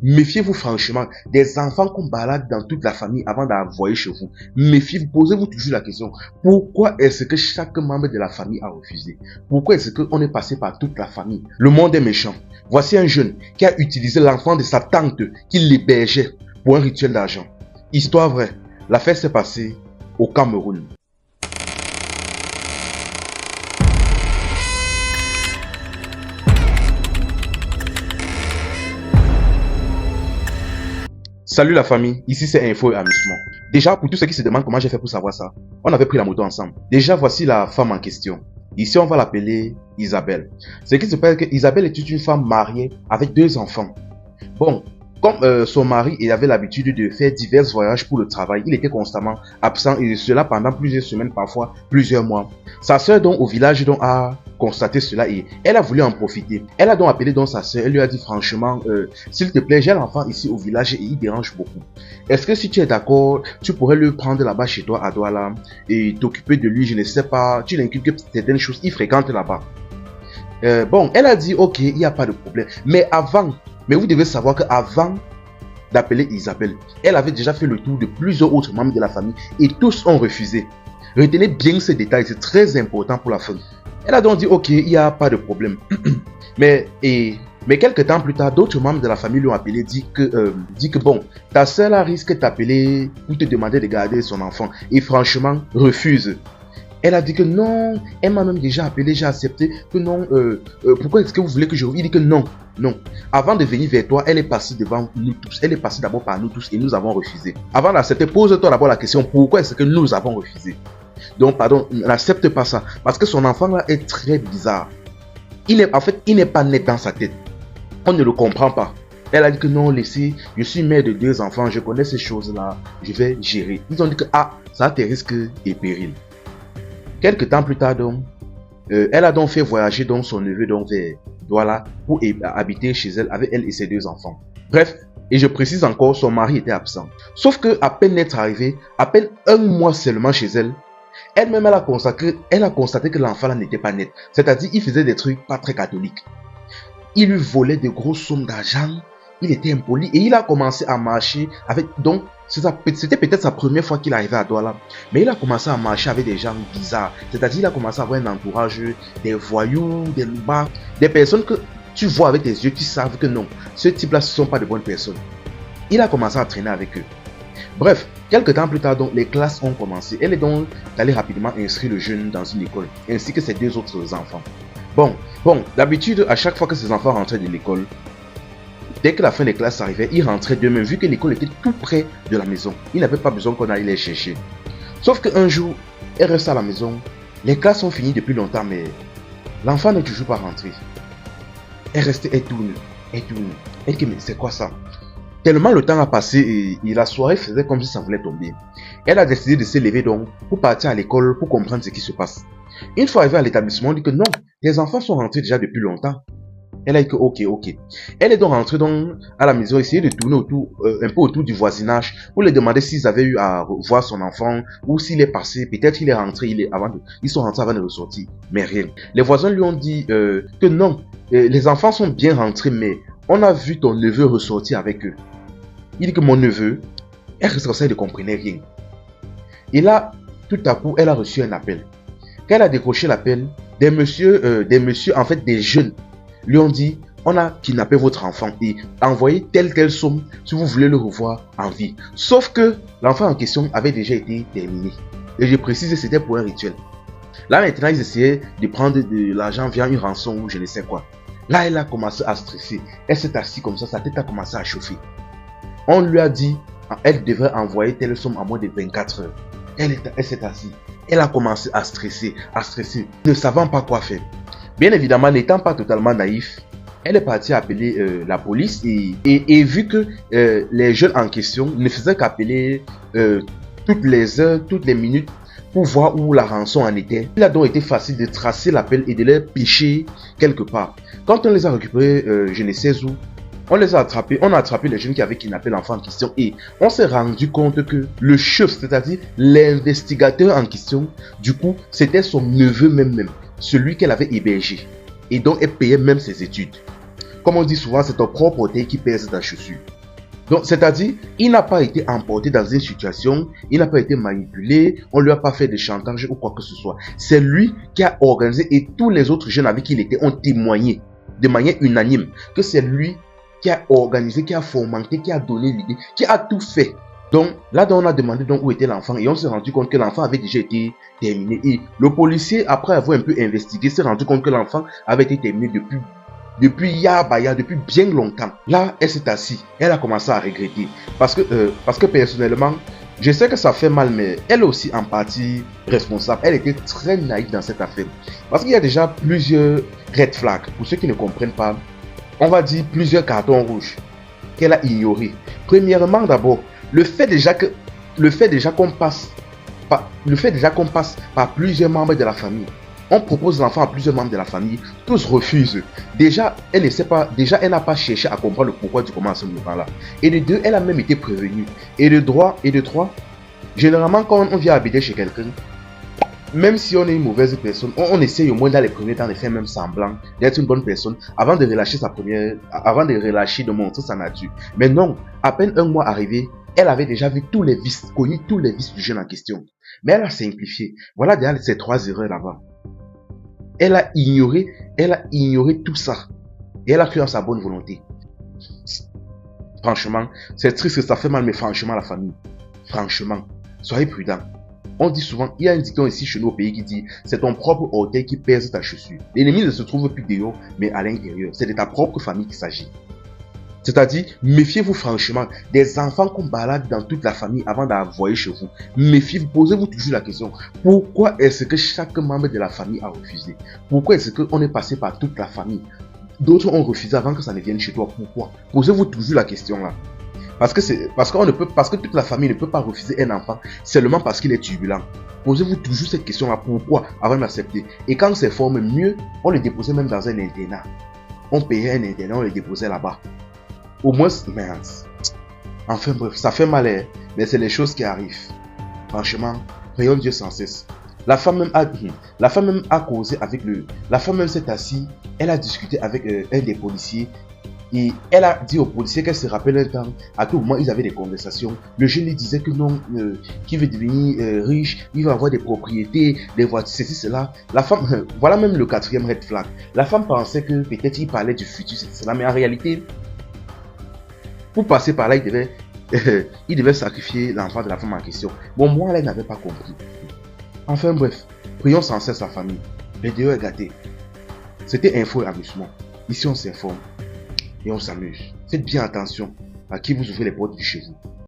Méfiez-vous franchement des enfants qu'on balade dans toute la famille avant d'envoyer chez vous. Méfiez-vous, posez-vous toujours la question, pourquoi est-ce que chaque membre de la famille a refusé? Pourquoi est-ce qu'on est passé par toute la famille? Le monde est méchant. Voici un jeune qui a utilisé l'enfant de sa tante qui l'hébergeait pour un rituel d'argent. Histoire vraie, l'affaire s'est passée au Cameroun. Salut la famille, ici c'est Info et Amusement. Déjà, pour tous ceux qui se demandent comment j'ai fait pour savoir ça, on avait pris la moto ensemble. Déjà, voici la femme en question. Ici, on va l'appeler Isabelle. Ce qui se passe, que Isabelle est une femme mariée avec 2 enfants. Bon, comme son mari avait l'habitude de faire divers voyages pour le travail, il était constamment absent et cela pendant plusieurs semaines, parfois plusieurs mois. Sa sœur donc au village donc a constaté cela et elle a voulu en profiter. Elle a donc appelé donc sa sœur, elle lui a dit franchement, s'il te plaît, j'ai l'enfant ici au village et il dérange beaucoup. Est-ce que si tu es d'accord, tu pourrais le prendre là-bas chez toi à Douala et t'occuper de lui, je ne sais pas, tu l'inculques certaines choses, il fréquente là-bas. Bon, elle a dit ok, il n'y a pas de problème. Mais vous devez savoir qu'avant d'appeler Isabelle, elle avait déjà fait le tour de plusieurs autres membres de la famille et tous ont refusé. Retenez bien ce détail, c'est très important pour la famille. Elle a donc dit ok, il n'y a pas de problème. mais quelques temps plus tard, d'autres membres de la famille lui ont appelé, dit que bon, ta soeur là risque de t'appeler pour te demander de garder son enfant et franchement refuse. Elle a dit que non, elle m'a même déjà appelé, j'ai accepté, que non, pourquoi est-ce que vous voulez que je... Il dit que non, non. Avant de venir vers toi, elle est passée devant nous tous, elle est passée d'abord par nous tous et nous avons refusé. Avant d'accepter, pose-toi d'abord la question, pourquoi est-ce que nous avons refusé? Donc, pardon, n'accepte pas ça, parce que son enfant là est très bizarre. En fait, il n'est pas net dans sa tête. On ne le comprend pas. Elle a dit que non, laissez, je suis mère de 2 enfants, je connais ces choses-là, je vais gérer. Ils ont dit que, ah, ça a tes risques et périls. Quelques temps plus tard, donc, elle a donc fait voyager donc, son neveu donc, vers Douala pour habiter chez elle avec elle et ses 2 enfants. Bref, et je précise encore, son mari était absent. Sauf que à peine être arrivé, à peine 1 mois seulement chez elle, elle-même elle a constaté que l'enfant là n'était pas net. C'est-à-dire, il faisait des trucs pas très catholiques. Il lui volait de grosses sommes d'argent, il était impoli et il a commencé à marcher avec... Donc, c'était peut-être sa première fois qu'il arrivait à Douala, mais il a commencé à marcher avec des gens bizarres. C'est-à-dire, il a commencé à avoir un entourage, des voyous, des loupards, des personnes que tu vois avec tes yeux, qui savent que non, ce type-là, ce ne sont pas de bonnes personnes. Il a commencé à traîner avec eux. Bref, quelques temps plus tard, donc, les classes ont commencé. Elle est donc allée rapidement inscrire le jeune dans une école, ainsi que ses 2 autres enfants. Bon, d'habitude, à chaque fois que ces enfants rentraient de l'école, dès que la fin des classes arrivait, ils rentraient d'eux-mêmes vu que l'école était tout près de la maison. Ils n'avaient pas besoin qu'on aille les chercher. Sauf qu'un jour, elle reste à la maison. Les classes ont fini depuis longtemps, mais l'enfant n'est toujours pas rentré. Elle restait, elle tourne. Elle dit, mais c'est quoi ça? Tellement le temps a passé et la soirée faisait comme si ça voulait tomber. Elle a décidé de se lever donc pour partir à l'école pour comprendre ce qui se passe. Une fois arrivée à l'établissement, on dit que non, les enfants sont rentrés déjà depuis longtemps. Elle a dit que ok. Elle est donc rentrée à la maison, essayer de tourner un peu autour du voisinage pour leur demander s'ils avaient eu à voir son enfant ou s'il est passé. Peut-être il est rentré, ils sont rentrés avant de ressortir, mais rien. Les voisins lui ont dit que non, les enfants sont bien rentrés, mais on a vu ton neveu ressortir avec eux. Il dit que mon neveu, elle reste comme ça, elle ne comprenait rien. Et là, tout à coup, elle a reçu un appel. Quand elle a décroché l'appel, des messieurs, en fait des jeunes, lui ont dit, on a kidnappé votre enfant et envoyé telle somme si vous voulez le revoir en vie. Sauf que l'enfant en question avait déjà été terminé. Et je précise, c'était pour un rituel. Là maintenant, ils essayaient de prendre de l'argent via une rançon ou je ne sais quoi. Là, elle a commencé à stresser. Elle s'est assise comme ça, sa tête a commencé à chauffer. On lui a dit, elle devrait envoyer telle somme en moins de 24 heures. Elle s'est assise. Elle a commencé à stresser, ne savant pas quoi faire. Bien évidemment, n'étant pas totalement naïf, elle est partie appeler la police et vu que les jeunes en question ne faisaient qu'appeler toutes les heures, toutes les minutes pour voir où la rançon en était, il a donc été facile de tracer l'appel et de les picher quelque part. Quand on les a récupérés, je ne sais où, on a attrapé les jeunes qui avaient kidnappé l'enfant en question et on s'est rendu compte que le chef, c'est-à-dire l'investigateur en question, du coup, c'était son neveu même, celui qu'elle avait hébergé et donc elle payait même ses études. Comme on dit souvent, c'est ton propre orteil qui pèse ta chaussure. Donc, c'est-à-dire, il n'a pas été emporté dans une situation, il n'a pas été manipulé, on lui a pas fait de chantage ou quoi que ce soit. C'est lui qui a organisé et tous les autres jeunes avec qui il était ont témoigné de manière unanime que c'est lui qui a organisé, qui a fomenté, qui a donné l'idée, qui a tout fait. Donc, là, on a demandé donc où était l'enfant et on s'est rendu compte que l'enfant avait déjà été terminé. Et le policier, après avoir un peu investigué, s'est rendu compte que l'enfant avait été terminé depuis Yabaya, depuis bien longtemps. Là, elle s'est assise. Elle a commencé à regretter. Parce que personnellement, je sais que ça fait mal, mais elle est aussi en partie responsable. Elle était très naïve dans cette affaire. Parce qu'il y a déjà plusieurs red flags. Pour ceux qui ne comprennent pas, on va dire plusieurs cartons rouges qu'elle a ignorés. Premièrement, d'abord, le fait déjà qu'on passe par plusieurs membres de la famille. On propose l'enfant à plusieurs membres de la famille, tous refusent. Déjà, elle n'a pas cherché à comprendre le pourquoi du comment à ce moment-là. Et de deux, elle a même été prévenue. Et de trois, généralement quand on vient habiter chez quelqu'un, même si on est une mauvaise personne, on essaye au moins dans les premiers temps de faire même semblant d'être une bonne personne avant de relâcher de montrer sa nature. Mais non, à peine un mois arrivé, elle avait déjà vu connu tous les vices du jeune en question. Mais elle a simplifié. Voilà déjà ces 3 erreurs là-bas. Elle a ignoré tout ça. Et elle a cru en sa bonne volonté. Franchement, c'est triste que ça fait mal, mais franchement, la famille. Franchement, soyez prudents. On dit souvent, il y a un dicton ici chez nous au pays qui dit, c'est ton propre orteil qui pèse ta chaussure. L'ennemi ne se trouve plus dehors, mais à l'intérieur. C'est de ta propre famille qu'il s'agit. C'est-à-dire, méfiez-vous franchement des enfants qu'on balade dans toute la famille avant d'envoyer chez vous. Méfiez-vous, posez-vous toujours la question. Pourquoi est-ce que chaque membre de la famille a refusé? Pourquoi est-ce qu'on est passé par toute la famille? D'autres ont refusé avant que ça ne vienne chez toi. Pourquoi? Posez-vous toujours la question là. Parce que toute la famille ne peut pas refuser un enfant seulement parce qu'il est turbulent. Posez-vous toujours cette question là. Pourquoi? Avant de l'accepter. Et quand c'est forme mieux, on le déposait même dans un internat. On payait un internat, on le déposait là-bas. Au moins, enfin bref, ça fait mal, hein, mais c'est les choses qui arrivent. Franchement, prions Dieu sans cesse. La femme même a causé avec la femme même s'est assise, elle a discuté avec un des policiers et elle a dit aux policiers qu'elle se rappelle un temps, à tout moment ils avaient des conversations. Le jeune lui disait que non, qu'il veut devenir riche, il va avoir des propriétés, des voitures, ceci, cela. La femme, voilà même le 4e red flag. La femme pensait que peut-être il parlait du futur, ceci, cela, mais en réalité, pour passer par là, il devait sacrifier l'enfant de la femme en question. Bon, moi, elle n'avait pas compris. Enfin bref, prions sans cesse la famille. Le Dieu est gâté. C'était info et amusement. Ici, on s'informe et on s'amuse. Faites bien attention à qui vous ouvrez les portes de chez vous.